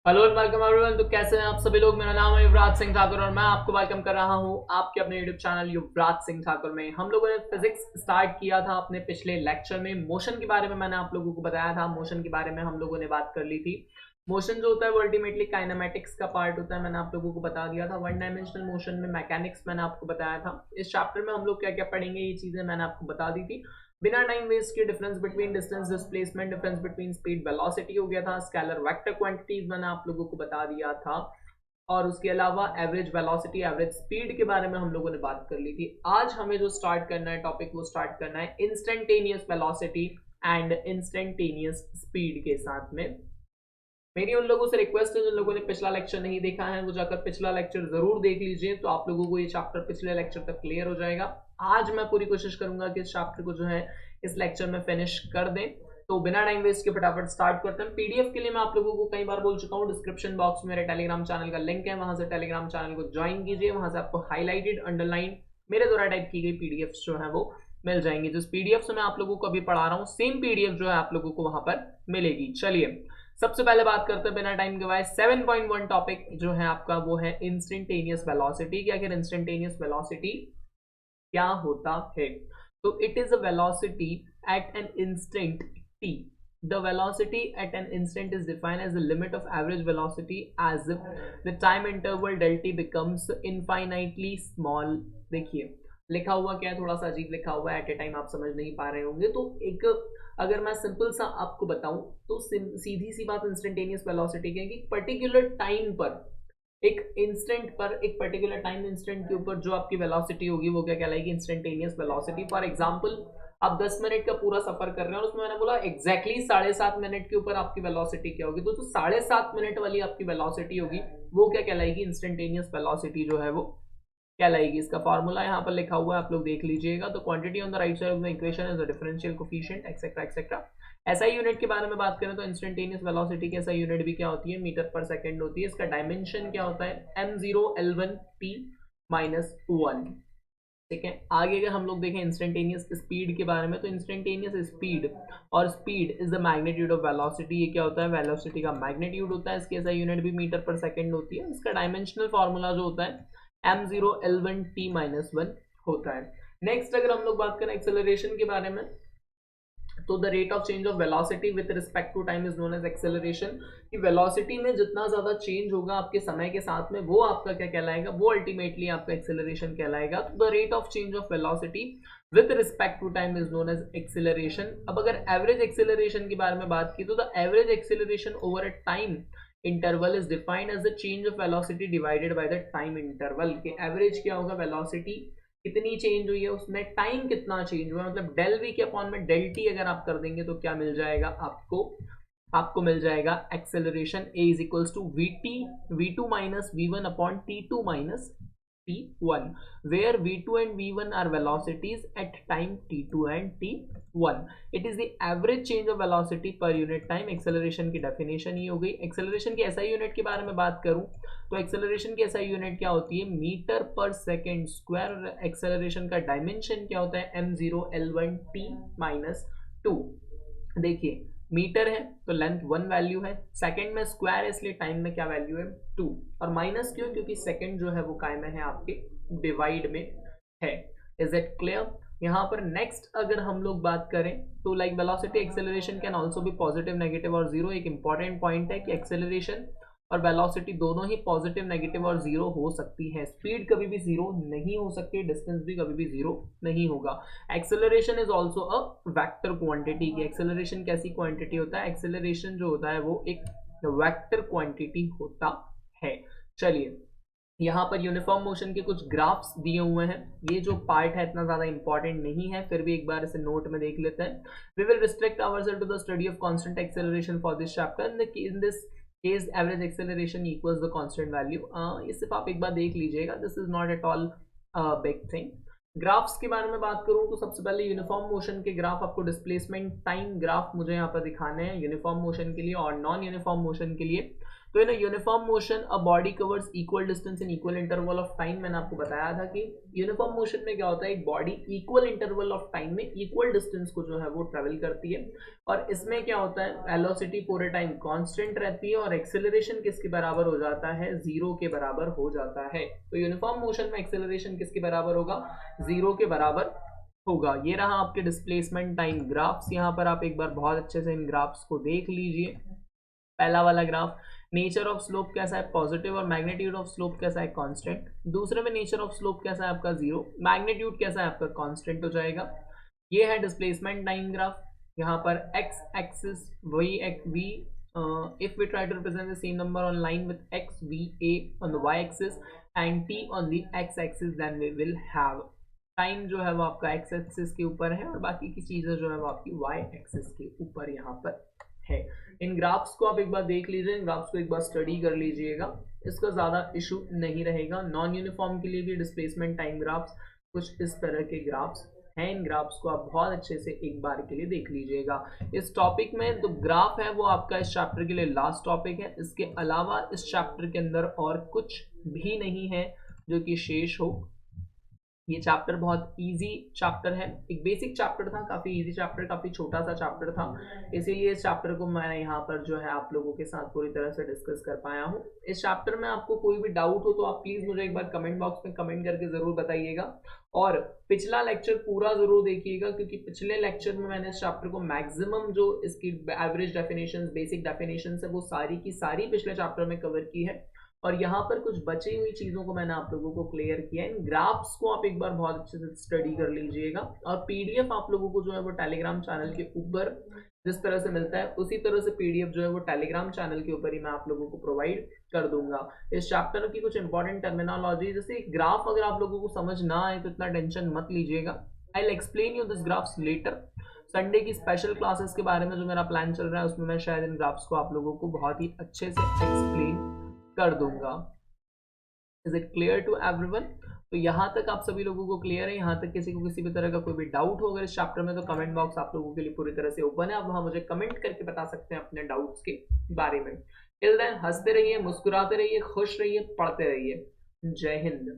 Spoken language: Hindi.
Hello and welcome everyone. तो कैसे हैं आप सभी लोग। मेरा नाम है युवराज सिंह ठाकुर और मैं आपको वेलकम कर रहा हूं आपके अपने यूट्यूब चैनल युवराज सिंह ठाकुर में। हम लोगों ने फिजिक्स स्टार्ट किया था अपने पिछले लेक्चर में। मोशन के बारे में मैंने आप लोगों को बताया था। मोशन के बारे में हम लोगों ने बात कर ली थी। मोशन जो होता है वो अल्टीमेटली काइनेमेटिक्स का पार्ट होता है। मैंने आप लोगों को बता दिया था। वन डायमेंशनल मोशन में मैकेनिक्स मैंने आपको बताया था। इस चैप्टर में हम लोग क्या क्या पढ़ेंगे ये चीजें मैंने आपको बता दी थी। बिना टाइम वेस्ट के difference between distance displacement, difference between speed velocity हो गया था। स्केलर वेक्टर क्वांटिटीज मैंने आप लोगों को बता दिया था। और उसके अलावा एवरेज वेलोसिटी, एवरेज स्पीड के बारे में हम लोगों ने बात कर ली थी। आज हमें जो स्टार्ट करना है टॉपिक, वो स्टार्ट करना है instantaneous velocity and instantaneous speed के साथ में। मेरी उन लोगों से रिक्वेस्ट है जिन लोगों ने पिछला लेक्चर नहीं देखा है वो जाकर पिछला लेक्चर जरूर देख लीजिए, तो आप लोगों को ये चैप्टर पिछले लेक्चर तक क्लियर हो जाएगा। आज मैं पूरी कोशिश करूंगा कि इस चैप्टर को जो है इस लेक्चर में फिनिश कर दें। तो बिना टाइम वेस्ट के फटाफट स्टार्ट करते हैं। पीडीएफ के लिए मैं आप लोगों को कई बार बोल चुका हूँ, डिस्क्रिप्शन बॉक्स में मेरे टेलीग्राम चैनल का लिंक है, वहां से टेलीग्राम चैनल को ज्वाइन कीजिए। वहां से आपको हाईलाइटेड अंडरलाइन मेरे द्वारा टाइप की गई पीडीएफ जो है वो मिल जाएंगी। जिस पीडीएफ से मैं आप लोगों को अभी पढ़ा रहा हूँ सेम पीडीएफ जो है आप लोगों को वहां पर मिलेगी। चलिए सबसे पहले बात करते हैं बिना टाइम गवाए 7.1 टॉपिक जो है आपका, वो है इंस्टेंटेनियस वेलोसिटी। कि आखिर इंस्टेंटेनियस वेलोसिटी क्या होता है। तो it is a velocity at an instant T. The velocity at an instant is defined as the limit of average velocity as the time interval del t becomes infinitely small। देखिए लिखा हुआ क्या है, थोड़ा सा अजीब लिखा हुआ है, एट ए टाइम आप समझ नहीं पा रहे होंगे। तो एक अगर मैं सिंपल सा आपको बताऊं तो सीधी सी बात इंस्टेंटेनियस वेलोसिटी की है कि पर्टिकुलर टाइम पर, एक इंस्टेंट पर, एक पर्टिकुलर टाइम इंस्टेंट के ऊपर जो आपकी वेलोसिटी होगी वो क्या कहलाएगी, इंस्टेंटेनियस वेलोसिटी। फॉर एग्जांपल आप 10 मिनट का पूरा सफर कर रहे हैं और उसमें मैंने बोला एग्जैक्टली 7.5 मिनट के ऊपर आपकी वेलोसिटी क्या होगी, तो जो 7.5 मिनट वाली आपकी वेलोसिटी होगी वो क्या कहलाएगी, इंस्टेंटेनियस वेलोसिटी जो है वो कहलाएगी। इसका फॉर्मूला यहाँ पर लिखा हुआ है, आप लोग देख लीजिएगा। तो quantity on the right side of the equation is the differential coefficient etcetera etcetera. SI unit के बारे में बात करें तो इंस्टेंटेनियस वेलोसिटी की एसआई यूनिट भी क्या होती है, मीटर पर सेकंड होती है। इसका डायमेंशन क्या होता है, m0l1t-1। ठीक है, आगे अगर हम लोग देखें इंस्टेंटेनियस स्पीड के बारे में, तो इंस्टेंटेनियस स्पीड और speed is the magnitude of velocity. ये क्या होता है, वेलोसिटी का मैग्नीट्यूड होता है। इसकी एसआई यूनिट भी मीटर पर सेकंड होती है। इसका डायमेंशनल फॉर्मूला जो होता है m0l1t-1 होता है। नेक्स्ट अगर हम लोग बात करें एक्सेलरेशन के बारे में, तो the rate of change of velocity with respect to time is known as acceleration. कि वेलोसिटी में जितना ज्यादा चेंज होगा आपके समय के साथ में, वो आपका क्या कहलाएगा, वो अल्टीमेटली आपका एक्सेलरेशन कहलाएगा। तो the rate of change of velocity with respect to time is known as acceleration. अब अगर एवरेज एक्सेलरेशन के बारे में बात की तो the average acceleration over a time interval is defined as the change of velocity divided by the time interval. के एवरेज क्या होगा, वेलोसिटी कितनी चेंज हुई है उसमें टाइम कितना चेंज हुआ है, मतलब डेल वी के अपॉन में डेल टी अगर आप कर देंगे तो क्या मिल जाएगा आपको, आपको मिल जाएगा acceleration a is equals to v t v2 minus v1 upon t2 minus t1, where v2 and v1 are velocities at time t2 and t1। it is the average change of velocity per unit time। Acceleration की डेफिनेशन ही हो गई। एक्सेलरेशन की एसआई यूनिट के बारे में बात करूं तो एक्सेलरेशन की एसआई यूनिट क्या होती है, मीटर पर सेकेंड स्क्वायर। एक्सेलरेशन का डायमेंशन क्या होता है, m0l1t-2। देखिए मीटर है तो लेंथ 1 वैल्यू है, सेकंड में स्क्वायर है इसलिए टाइम में क्या वैल्यू है 2। और माइनस क्यों, क्योंकि सेकंड जो है वो काय में है, आपके डिवाइड में है। Is it clear. यहाँ पर नेक्स्ट अगर हम लोग बात करें तो like velocity acceleration can also भी पॉजिटिव, नेगेटिव और जीरो। एक इंपॉर्टेंट पॉइंट है कि एक्सेलरेशन और वेलोसिटी दोनों ही पॉजिटिव, नेगेटिव और जीरो हो सकती है। स्पीड कभी भी जीरो नहीं हो सकती, डिस्टेंस भी कभी भी जीरो नहीं होगा। Acceleration is also a vector quantity. की एक्सेलरेशन कैसी क्वांटिटी होता है, एक्सेलरेशन जो होता है वो एक वेक्टर क्वांटिटी होता है। चलिए यहाँ पर यूनिफॉर्म मोशन के कुछ ग्राफ्स दिए हुए हैं। ये जो पार्ट है इतना ज्यादा इंपॉर्टेंट नहीं है, फिर भी एक बार इसे नोट में देख लेते हैं। We will restrict ourselves to the study of constant acceleration for this chapter. In this case average acceleration equals the constant value. ये सिर्फ आप एक बार देख लीजिएगा, this is not at all big thing. Graphs के बारे में बात करूं तो सबसे पहले यूनिफॉर्म मोशन के ग्राफ आपको डिस्प्लेसमेंट टाइम ग्राफ मुझे यहाँ पर दिखाने हैं यूनिफॉर्म मोशन के लिए और नॉन यूनिफॉर्म मोशन के लिए। तो in uniform motion a body covers equal distance in equal interval of time. मैंने आपको बताया था कि यूनिफॉर्म मोशन में क्या होता है, एक body equal interval of time में इक्वल डिस्टेंस को जो है वो ट्रेवल करती है और इसमें क्या होता है, वेलोसिटी पूरे टाइम कांस्टेंट रहती है और एक्सेलरेशन किसके बराबर हो जाता है, जीरो के बराबर हो जाता है। तो यूनिफॉर्म मोशन में एक्सेलरेशन किसके बराबर होगा, जीरो के बराबर होगा। ये रहा आपके डिस्प्लेसमेंट टाइम ग्राफ्स। यहाँ पर आप एक बार बहुत अच्छे से इन ग्राफ्स को देख लीजिए। पहला वाला ग्राफ, नेचर ऑफ स्लोप कैसा है, पॉजिटिव, और मैग्नीट्यूड ऑफ स्लोप कैसा है, कांस्टेंट। दूसरे में नेचर ऑफ स्लोप कैसा है आपका, जीरो, मैग्नीट्यूड कैसा है आपका, कांस्टेंट हो जाएगा। ये है डिस्प्लेसमेंट टाइम ग्राफ। यहाँ पर एक्स एक्सिस वही we, if we try to represent the same number on line with x v a on the y axis and t on the x axis, then we will have time जो है वो आपका x एक्सिस के ऊपर है और बाकी की चीजें जो है वो आपकी y एक्सिस के ऊपर यहाँ पर है। इन ग्राफ्स को आप एक बार देख लीजिए, इन ग्राफ्स को एक बार स्टडी कर लीजिएगा, इसका ज़्यादा इशू नहीं रहेगा। नॉन यूनिफॉर्म के लिए भी डिस्प्लेसमेंट टाइम ग्राफ्स कुछ इस तरह के ग्राफ्स हैं। इन ग्राफ्स को आप बहुत अच्छे से एक बार के लिए देख लीजिएगा। इस टॉपिक में तो ग्राफ है वो आपका इस चैप्टर के लिए लास्ट टॉपिक है। इसके अलावा इस चैप्टर के अंदर और कुछ भी नहीं है जो कि शेष हो। ये चैप्टर बहुत इजी चैप्टर है, एक बेसिक चैप्टर था, काफ़ी इजी चैप्टर, काफ़ी छोटा सा चैप्टर था, इसीलिए इस चैप्टर को मैं यहाँ पर जो है आप लोगों के साथ पूरी तरह से डिस्कस कर पाया हूँ। इस चैप्टर में आपको कोई भी डाउट हो तो आप प्लीज़ मुझे एक बार कमेंट बॉक्स में कमेंट करके ज़रूर बताइएगा और पिछला लेक्चर पूरा ज़रूर देखिएगा क्योंकि पिछले लेक्चर में मैंने इस चैप्टर को मैक्सिमम जो इसकी एवरेज डेफिनेशंस, बेसिक डेफिनेशंस है वो सारी की सारी पिछले चैप्टर में कवर की है और यहाँ पर कुछ बची हुई चीज़ों को मैंने आप लोगों को क्लियर किया। इन ग्राफ्स को आप एक बार बहुत अच्छे से स्टडी कर लीजिएगा और पीडीएफ आप लोगों को जो है वो टेलीग्राम चैनल के ऊपर जिस तरह से मिलता है उसी तरह से पीडीएफ जो है वो टेलीग्राम चैनल के ऊपर ही मैं आप लोगों को प्रोवाइड कर दूंगा। इस चैप्टर की कुछ इंपॉर्टेंट टर्मिनोलॉजी, जैसे ग्राफ अगर आप लोगों को समझ ना आए तो इतना टेंशन मत लीजिएगा, I will explain you this graphs later. Sunday की स्पेशल क्लासेस के बारे में जो मेरा प्लान चल रहा है उसमें मैं शायद इन ग्राफ्स को आप लोगों को बहुत ही अच्छे से एक्सप्लेन कर दूंगा। Is it clear to everyone? तो यहाँ तक आप सभी लोगों को क्लियर है? यहाँ तक किसी को किसी भी तरह का कोई भी डाउट हो अगर इस चैप्टर में तो कमेंट बॉक्स आप लोगों के लिए पूरी तरह से ओपन है, आप वहाँ मुझे कमेंट करके बता सकते हैं अपने डाउट्स के बारे में। टिल देन हंसते रहिए, मुस्कुराते रहिए, खुश रहिए, पढ़ते रहिए। जय हिंद।